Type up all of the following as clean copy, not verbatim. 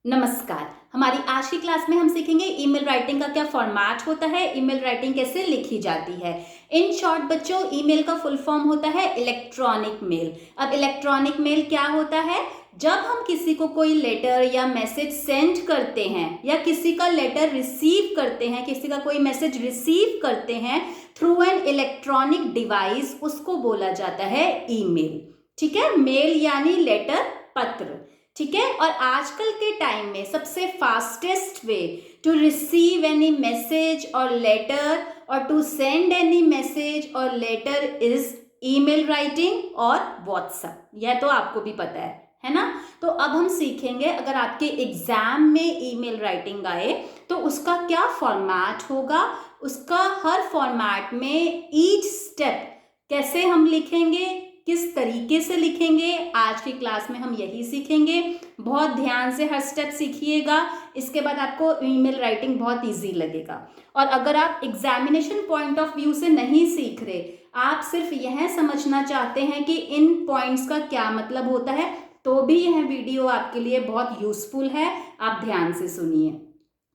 नमस्कार। हमारी आज की क्लास में हम सीखेंगे ईमेल राइटिंग का क्या फॉर्मेट होता है, ईमेल राइटिंग कैसे लिखी जाती है। इन शॉर्ट बच्चों, ईमेल का फुल फॉर्म होता है इलेक्ट्रॉनिक मेल। अब इलेक्ट्रॉनिक मेल क्या होता है? जब हम किसी को कोई लेटर या मैसेज सेंड करते हैं या किसी का लेटर रिसीव करते हैं, किसी का कोई मैसेज रिसीव करते हैं थ्रू एन इलेक्ट्रॉनिक डिवाइस, उसको बोला जाता है ईमेल। ठीक है, मेल यानी लेटर, पत्र। ठीक है, और आजकल के टाइम में सबसे fastest way to receive any message और लेटर और टू सेंड एनी मैसेज और लेटर इज ईमेल राइटिंग और व्हाट्सएप। यह तो आपको भी पता है ना। तो अब हम सीखेंगे, अगर आपके एग्जाम में ईमेल राइटिंग आए तो उसका क्या फॉर्मेट होगा, उसका हर फॉर्मेट में ईच स्टेप कैसे हम लिखेंगे, किस तरीके से लिखेंगे, आज की क्लास में हम यही सीखेंगे। बहुत ध्यान से हर स्टेप सीखिएगा, इसके बाद आपको ईमेल राइटिंग बहुत इजी लगेगा। और अगर आप एग्जामिनेशन पॉइंट ऑफ व्यू से नहीं सीख रहे, आप सिर्फ यह समझना चाहते हैं कि इन पॉइंट्स का क्या मतलब होता है, तो भी यह वीडियो आपके लिए बहुत यूजफुल है। आप ध्यान से सुनिए।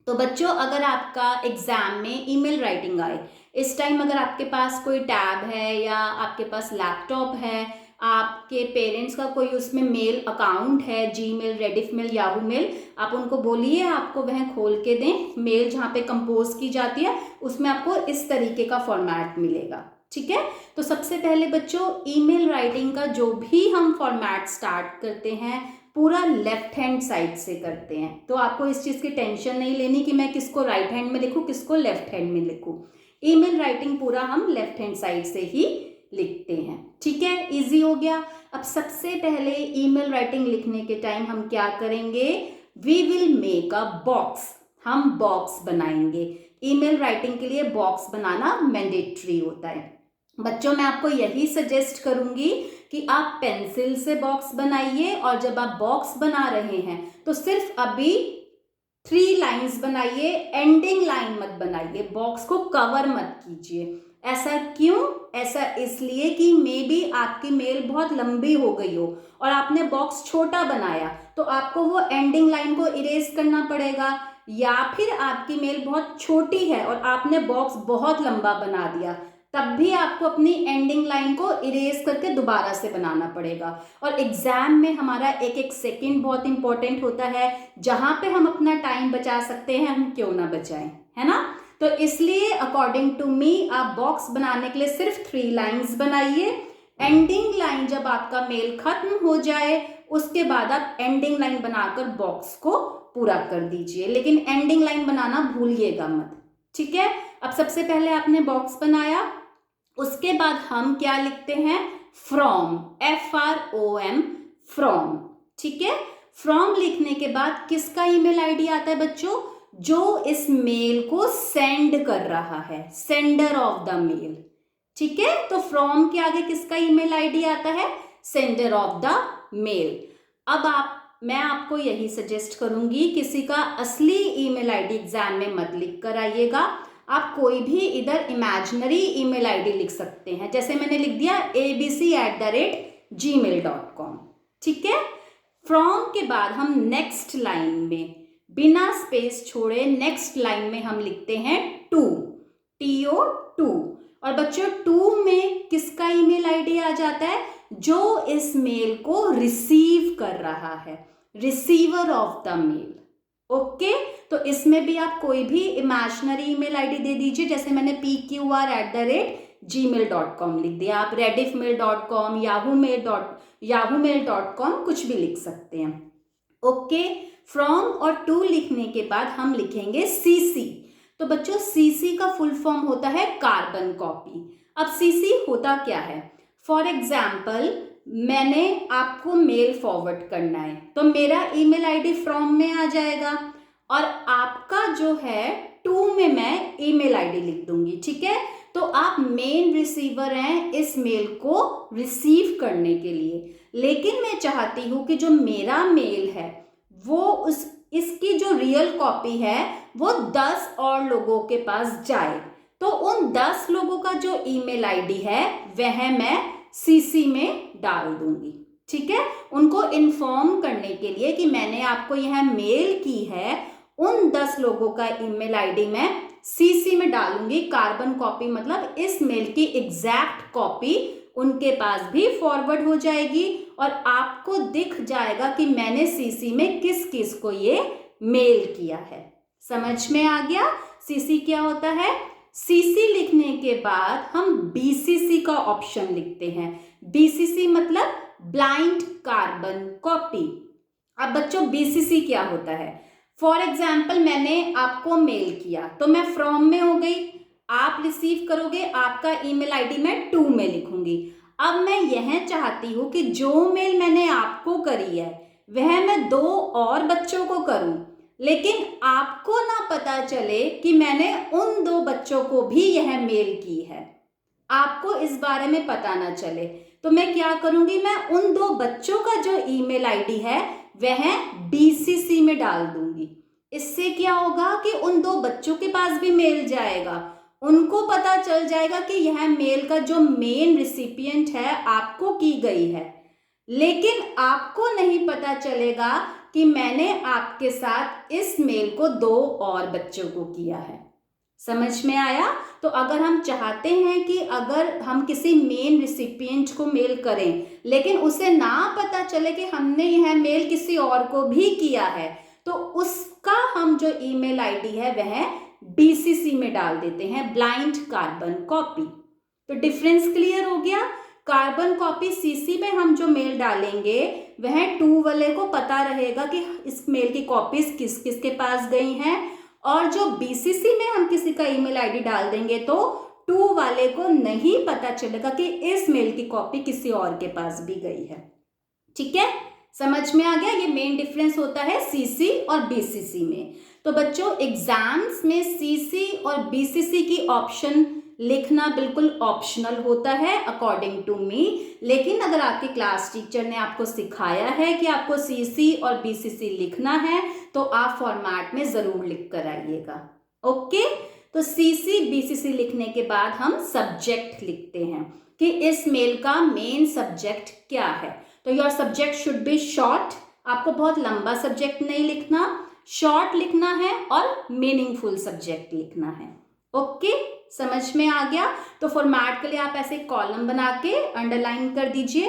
तो बच्चों, अगर आपका एग्जाम में ईमेल राइटिंग आए, इस टाइम अगर आपके पास कोई टैब है या आपके पास लैपटॉप है, आपके पेरेंट्स का कोई उसमें मेल अकाउंट है, Gmail, Rediff mail, Yahoo mail, आप उनको बोलिए आपको वह खोल के दें। मेल जहाँ पे कंपोज की जाती है उसमें आपको इस तरीके का फॉर्मेट मिलेगा। ठीक है, तो सबसे पहले बच्चों, ईमेल राइटिंग का जो भी हम फॉर्मेट स्टार्ट करते हैं पूरा लेफ्ट हैंड साइड से करते हैं। तो आपको इस चीज़ की टेंशन नहीं लेनी कि मैं किसको राइट हैंड में लिखूं, किसको लेफ्ट हैंड में लिखूं। ईमेल राइटिंग पूरा हम लेफ्ट हैंड साइड से ही लिखते हैं। ठीक है, इजी हो गया। अब सबसे पहले ईमेल राइटिंग लिखने के टाइम हम क्या करेंगे? We will make a box. हम बॉक्स बनाएंगे। ईमेल राइटिंग के लिए बॉक्स बनाना मैंडेटरी होता है। बच्चों, मैं आपको यही सजेस्ट करूंगी कि आप पेंसिल से बॉक्स बनाइए, और जब आप बॉक्स बना रहे हैं तो सिर्फ अभी 3 लाइन्स बनाइए, एंडिंग लाइन मत बनाइए, बॉक्स को कवर मत कीजिए। ऐसा क्यों? ऐसा इसलिए कि मे बी आपकी मेल बहुत लंबी हो गई हो और आपने बॉक्स छोटा बनाया, तो आपको वो एंडिंग लाइन को इरेज करना पड़ेगा। या फिर आपकी मेल बहुत छोटी है और आपने बॉक्स बहुत लंबा बना दिया, तब भी आपको अपनी एंडिंग लाइन को इरेज करके दोबारा से बनाना पड़ेगा। और एग्जाम में हमारा एक एक सेकंड बहुत इंपॉर्टेंट होता है। जहां पे हम अपना टाइम बचा सकते हैं, हम क्यों ना बचाएं, है ना। तो इसलिए अकॉर्डिंग टू मी, आप बॉक्स बनाने के लिए सिर्फ 3 लाइन्स बनाइए। एंडिंग लाइन जब आपका मेल खत्म हो जाए, उसके बाद आप एंडिंग लाइन बनाकर बॉक्स को पूरा कर दीजिए, लेकिन एंडिंग लाइन बनाना भूलिएगा मत। ठीक है, अब सबसे पहले आपने बॉक्स बनाया, उसके बाद हम क्या लिखते हैं? From, FROM, from. ठीक है, फ्रॉम लिखने के बाद किसका ईमेल आईडी आता है बच्चों? जो इस मेल को सेंड कर रहा है, सेंडर ऑफ द मेल। ठीक है, तो फ्रॉम के आगे किसका ईमेल आईडी आता है? Sender of the mail. अब मैं आपको यही सजेस्ट करूंगी, किसी का असली ईमेल आईडी एग्जाम में मत लिख कर आइएगा। आप कोई भी इधर इमेजिनरी ईमेल आईडी लिख सकते हैं, जैसे मैंने लिख दिया abc@gmail.com। ठीक है, फ्रॉम के बाद हम नेक्स्ट लाइन में बिना स्पेस छोड़े नेक्स्ट लाइन में हम लिखते हैं टू, TO, टू। और बच्चों, टू में किसका ईमेल आईडी आ जाता है? जो इस मेल को रिसीव कर रहा है, receiver of the mail. Okay, तो इसमें भी आप कोई भी इमेजिनरी ईमेल आईडी दे दीजिए, जैसे मैंने pqr@gmail.com लिख दिया। आप rediffmail.com, yahoomail.com कुछ भी लिख सकते हैं। ओके, फ्रॉम और टू लिखने के बाद हम लिखेंगे CC। तो बच्चों, CC का फुल फॉर्म होता है कार्बन कॉपी। अब CC होता क्या है? फॉर एग्जाम्पल, मैंने आपको मेल फॉरवर्ड करना है, तो मेरा ईमेल आईडी फ्रॉम में आ जाएगा और आपका जो है टू में मैं ईमेल आईडी लिख दूंगी। ठीक है, तो आप मेन रिसीवर हैं इस मेल को रिसीव करने के लिए, लेकिन मैं चाहती हूं कि जो मेरा मेल है वो इसकी जो रियल कॉपी है वो 10 और लोगों के पास जाए। तो उन 10 लोगों का जो ईमेल आईडी है वह मैं CC में डाल दूंगी। ठीक है, उनको इन्फॉर्म करने के लिए कि मैंने आपको यह मेल की है, उन 10 लोगों का ईमेल आईडी मैं सीसी में डालूंगी। कार्बन कॉपी मतलब इस मेल की एग्जैक्ट कॉपी उनके पास भी फॉरवर्ड हो जाएगी और आपको दिख जाएगा कि मैंने सीसी में किस किस को ये मेल किया है। समझ में आ गया सीसी क्या होता है? सीसी लिखने के बाद हम बीसीसी का ऑप्शन लिखते हैं। बीसीसी मतलब ब्लाइंड कार्बन कॉपी। अब बच्चों बीसीसी क्या होता है? फॉर एग्जाम्पल मैंने आपको मेल किया तो मैं फ्रॉम में हो गई, आप रिसीव करोगे, आपका ईमेल आईडी मैं टू में लिखूंगी। अब मैं यह चाहती हूं कि जो मेल मैंने आपको करी है वह मैं 2 और बच्चों को करूं, लेकिन आपको ना पता चले कि मैंने उन 2 बच्चों को भी यह मेल की है, आपको इस बारे में पता ना चले। तो मैं क्या करूंगी, मैं उन 2 बच्चों का जो ईमेल आईडी है वह बीसीसी में डाल दूंगी। इससे क्या होगा कि उन 2 बच्चों के पास भी मेल जाएगा, उनको पता चल जाएगा कि यह मेल का जो मेन रिसिपिएंट है आपको की गई है, लेकिन आपको नहीं पता चलेगा कि मैंने आपके साथ इस मेल को 2 और बच्चों को किया है। समझ में आया? तो अगर हम चाहते हैं कि अगर हम किसी मेन रिसिपिएंट को मेल करें लेकिन उसे ना पता चले कि हमने यह मेल किसी और को भी किया है, तो उसका हम जो ईमेल आईडी है वह बीसीसी में डाल देते हैं, ब्लाइंड कार्बन कॉपी। तो डिफरेंस क्लियर हो गया? कार्बन कॉपी सीसी में हम जो मेल डालेंगे वह टू वाले को पता रहेगा कि इस मेल की कॉपीज किस किस के पास गई हैं, और जो बीसीसी में हम किसी का ईमेल आईडी डाल देंगे तो टू वाले को नहीं पता चलेगा कि इस मेल की कॉपी किसी और के पास भी गई है। ठीक है, समझ में आ गया? ये मेन डिफरेंस होता है सीसी और बीसीसी में। तो बच्चों एग्जाम्स में सीसी और बीसीसी की ऑप्शन लिखना बिल्कुल ऑप्शनल होता है अकॉर्डिंग टू मी, लेकिन अगर आपके क्लास टीचर ने आपको सिखाया है कि आपको सीसी और बीसीसी लिखना है तो आप फॉर्मेट में जरूर लिख कर आइएगा। ओके, तो सीसी बीसीसी लिखने के बाद हम सब्जेक्ट लिखते हैं कि इस मेल का मेन सब्जेक्ट क्या है। तो your subject should be short, आपको बहुत लंबा सब्जेक्ट नहीं लिखना, शॉर्ट लिखना है और मीनिंगफुल सब्जेक्ट लिखना है। ओके, समझ में आ गया? तो फॉर्मेट के लिए आप ऐसे कॉलम बना के अंडरलाइन कर दीजिए।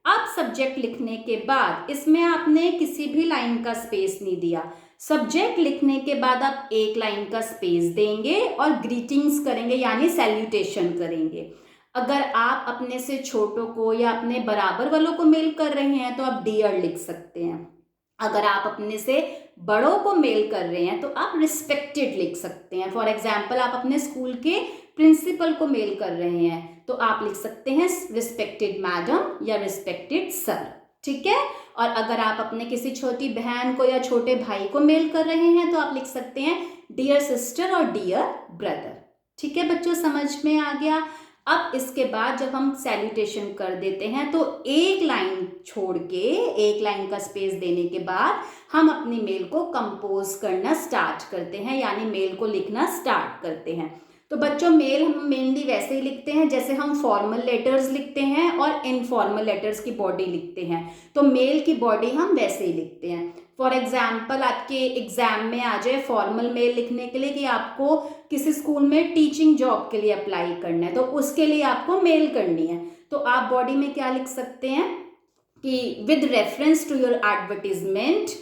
अब सब्जेक्ट लिखने के बाद इसमें आपने किसी भी लाइन का स्पेस नहीं दिया। सब्जेक्ट लिखने के बाद आप एक लाइन का स्पेस देंगे और ग्रीटिंग्स करेंगे यानी सैल्यूटेशन करेंगे। अगर आप अपने से छोटों को या अपने बराबर वालों को मेल कर रहे हैं तो आप डियर लिख सकते हैं। अगर आप अपने से बड़ों को मेल कर रहे हैं तो आप रिस्पेक्टेड लिख सकते हैं। फॉर एग्जाम्पल आप अपने स्कूल के प्रिंसिपल को मेल कर रहे हैं तो आप लिख सकते हैं रिस्पेक्टेड मैडम या रिस्पेक्टेड सर। ठीक है, और अगर आप अपने किसी छोटी बहन को या छोटे भाई को मेल कर रहे हैं तो आप लिख सकते हैं डियर सिस्टर और डियर ब्रदर। ठीक है बच्चों, समझ में आ गया? अब इसके बाद जब हम सैल्यूटेशन कर देते हैं तो एक लाइन छोड़ के, एक लाइन का स्पेस देने के बाद हम अपनी मेल को कंपोज करना स्टार्ट करते हैं, यानी मेल को लिखना स्टार्ट करते हैं। तो बच्चों मेल हम मेनली वैसे ही लिखते हैं जैसे हम फॉर्मल लेटर्स लिखते हैं और इनफॉर्मल लेटर्स की बॉडी लिखते हैं, तो मेल की बॉडी हम वैसे ही लिखते हैं। फॉर एग्जाम्पल आपके एग्जाम में आ जाए फॉर्मल मेल लिखने के लिए कि आपको किसी स्कूल में टीचिंग जॉब के लिए अप्लाई करना है, तो उसके लिए आपको मेल करनी है, तो आप बॉडी में क्या लिख सकते हैं कि with reference to your advertisement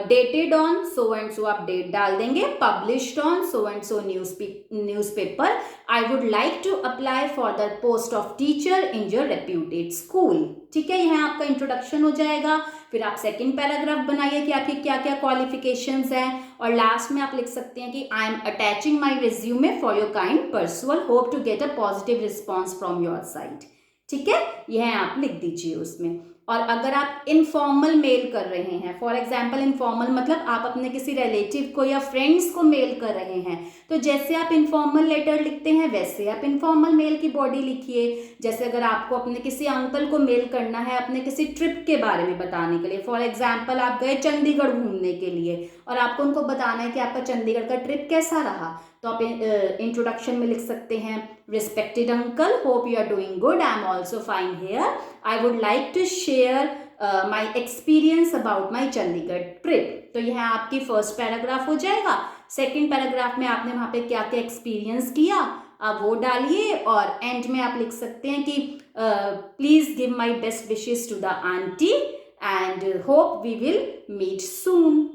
dated on so and so, आप डेट डाल देंगे, published on so and so newspaper, I would like to apply for the post of teacher in your reputed school. ठीक है, यहाँ आपका introduction हो जाएगा। फिर आप सेकंड पैराग्राफ बनाइए कि आपकी क्या क्या क्वालिफिकेशंस हैं, और लास्ट में आप लिख सकते हैं कि I am attaching my resume for your kind perusal, hope to get a positive response from your side. ठीक है, यह आप लिख दीजिए उसमें। और अगर आप इनफॉर्मल मेल कर रहे हैं, फॉर एग्जाम्पल इनफॉर्मल मतलब आप अपने किसी रिलेटिव को या फ्रेंड्स को मेल कर रहे हैं, तो जैसे आप इनफॉर्मल लेटर लिखते हैं वैसे आप इनफॉर्मल मेल की बॉडी लिखिए। जैसे अगर आपको अपने किसी अंकल को मेल करना है अपने किसी ट्रिप के बारे में बताने के लिए, फॉर एग्जाम्पल आप गए चंडीगढ़ घूमने के लिए और आपको उनको बताना है कि आपका चंडीगढ़ का ट्रिप कैसा रहा, तो आप इंट्रोडक्शन में लिख सकते हैं respected uncle, hope you are doing good, I am also fine here, I would like to share my experience about my Chandigarh trip. तो यह आपकी फर्स्ट पैराग्राफ हो जाएगा। सेकेंड पैराग्राफ में आपने वहाँ पे क्या क्या एक्सपीरियंस किया आप वो डालिए, और एंड में आप लिख सकते हैं कि please give my best wishes to the aunty and hope we will meet soon.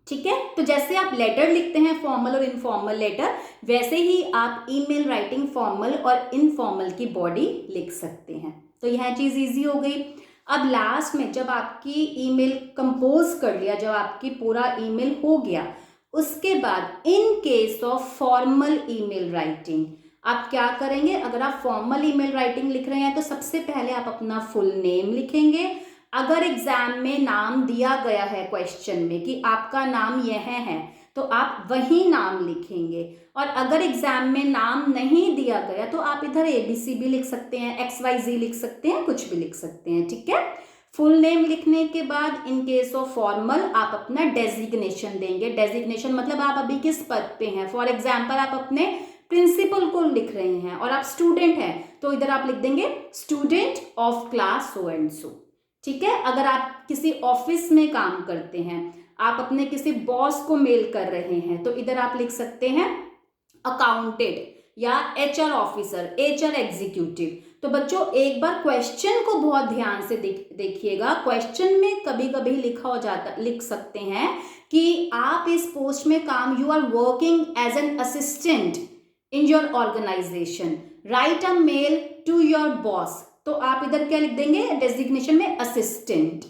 ठीक है, तो जैसे आप लेटर लिखते हैं फॉर्मल और इनफॉर्मल लेटर, वैसे ही आप ईमेल राइटिंग फॉर्मल और इनफॉर्मल की बॉडी लिख सकते हैं। तो यह चीज़ इजी हो गई। अब लास्ट में जब आपकी ईमेल कंपोज कर लिया, जब आपकी पूरा ईमेल हो गया, उसके बाद in case of formal email writing आप क्या करेंगे। अगर आप फॉर्मल ईमेल राइटिंग लिख रहे हैं तो सबसे पहले आप अपना फुल नेम लिखेंगे। अगर एग्जाम में नाम दिया गया है क्वेश्चन में कि आपका नाम यह है, तो आप वही नाम लिखेंगे। और अगर एग्जाम में नाम नहीं दिया गया तो आप इधर ABC भी लिख सकते हैं, XYZ लिख सकते हैं, कुछ भी लिख सकते हैं। ठीक है, फुल नेम लिखने के बाद इन केस ऑफ फॉर्मल आप अपना डेजिग्नेशन देंगे। डेजिग्नेशन मतलब आप अभी किस पद पे हैं। फॉर एग्जाम्पल आप अपने प्रिंसिपल को लिख रहे हैं और आप स्टूडेंट हैं, तो इधर आप लिख देंगे student of class so and सो। ठीक है, अगर आप किसी ऑफिस में काम करते हैं, आप अपने किसी बॉस को मेल कर रहे हैं, तो इधर आप लिख सकते हैं अकाउंटेंट या HR ऑफिसर, HR एग्जीक्यूटिव। तो बच्चों एक बार क्वेश्चन को बहुत ध्यान से देखिएगा। क्वेश्चन में कभी कभी लिख सकते हैं कि आप इस पोस्ट में काम, you are working as an assistant in your organisation, write a mail to your boss. तो आप इधर क्या लिख देंगे डेजिग्नेशन में असिस्टेंट।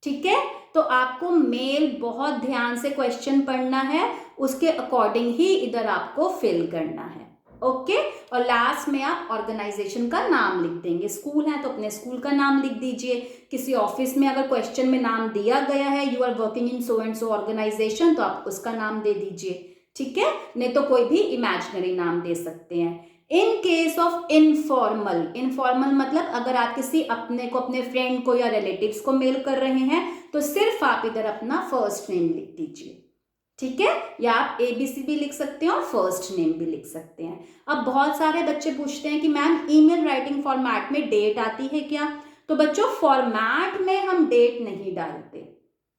ठीक है, तो आपको मेल बहुत ध्यान से क्वेश्चन पढ़ना है, उसके अकॉर्डिंग ही इधर आपको फिल करना है। ओके, और लास्ट में आप ऑर्गेनाइजेशन का नाम लिख देंगे। स्कूल है तो अपने स्कूल का नाम लिख दीजिए। किसी ऑफिस में अगर क्वेश्चन में नाम दिया गया है you are working in so and so organisation, तो आप उसका नाम दे दीजिए। ठीक है, नहीं तो कोई भी इमेजिनरी नाम दे सकते हैं। In case of informal, informal मतलब अगर आप किसी अपने को, अपने फ्रेंड को या रिलेटिव्स को मेल कर रहे हैं, तो सिर्फ आप इधर अपना फर्स्ट नेम लिख दीजिए। ठीक है, या आप ABC भी लिख सकते हैं और फर्स्ट नेम भी लिख सकते हैं। अब बहुत सारे बच्चे पूछते हैं कि मैम ईमेल राइटिंग फॉर्मेट में डेट आती है क्या? तो बच्चों फॉर्मेट में हम डेट नहीं डालते।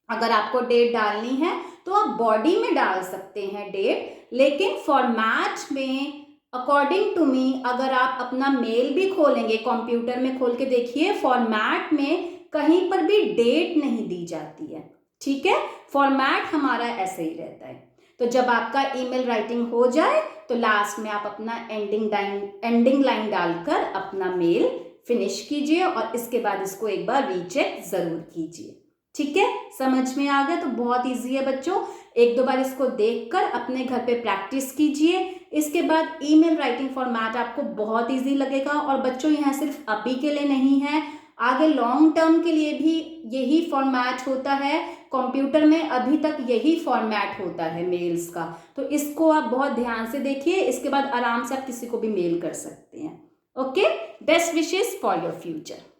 अगर आपको डेट डालनी है तो आप बॉडी में डाल सकते हैं डेट, लेकिन फॉर्मेट में अकॉर्डिंग टू मी अगर आप अपना मेल भी खोलेंगे, कंप्यूटर में खोल के देखिए, फॉर्मेट में कहीं पर भी डेट नहीं दी जाती है। ठीक है, फॉर्मेट हमारा ऐसे ही रहता है। तो जब आपका ईमेल राइटिंग हो जाए तो लास्ट में आप अपना एंडिंग लाइन डालकर अपना मेल फिनिश कीजिए, और इसके बाद इसको एक बार रीचेक जरूर कीजिए। ठीक है, समझ में आ गया? तो बहुत इजी है बच्चों, एक दो बार इसको देखकर अपने घर पे प्रैक्टिस कीजिए। इसके बाद ईमेल राइटिंग फॉर्मेट आपको बहुत इजी लगेगा। और बच्चों यहाँ सिर्फ अभी के लिए नहीं है, आगे लॉन्ग टर्म के लिए भी यही फॉर्मेट होता है। कंप्यूटर में अभी तक यही फॉर्मेट होता है मेल्स का, तो इसको आप बहुत ध्यान से देखिए। इसके बाद आराम से आप किसी को भी मेल कर सकते हैं। Okay, best wishes for your future.